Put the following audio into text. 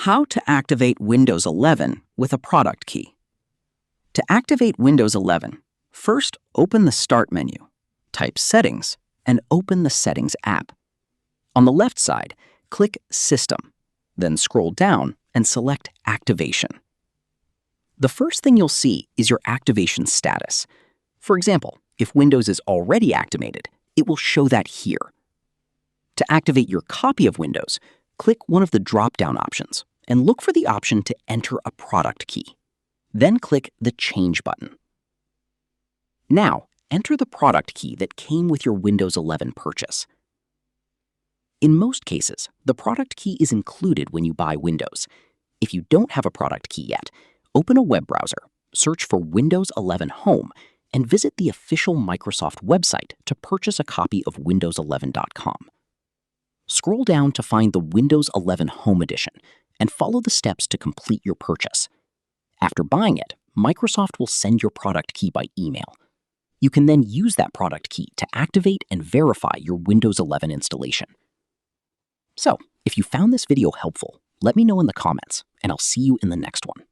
How to activate Windows 11 with a product key. To activate Windows 11, first open the Start menu, type Settings, and open the Settings app. On the left side, click System, then scroll down and select Activation. The first thing you'll see is your activation status. For example, if Windows is already activated, it will show that here. To activate your copy of Windows, click one of the drop-down options and look for the option to enter a product key. Then click the Change button. Now, enter the product key that came with your Windows 11 purchase. In most cases, the product key is included when you buy Windows. If you don't have a product key yet, open a web browser, search for Windows 11 Home, and visit the official Microsoft website to purchase a copy of Windows11.com. Scroll down to find the Windows 11 Home Edition and follow the steps to complete your purchase. After buying it, Microsoft will send your product key by email. You can then use that product key to activate and verify your Windows 11 installation. So, if you found this video helpful, let me know in the comments, and I'll see you in the next one.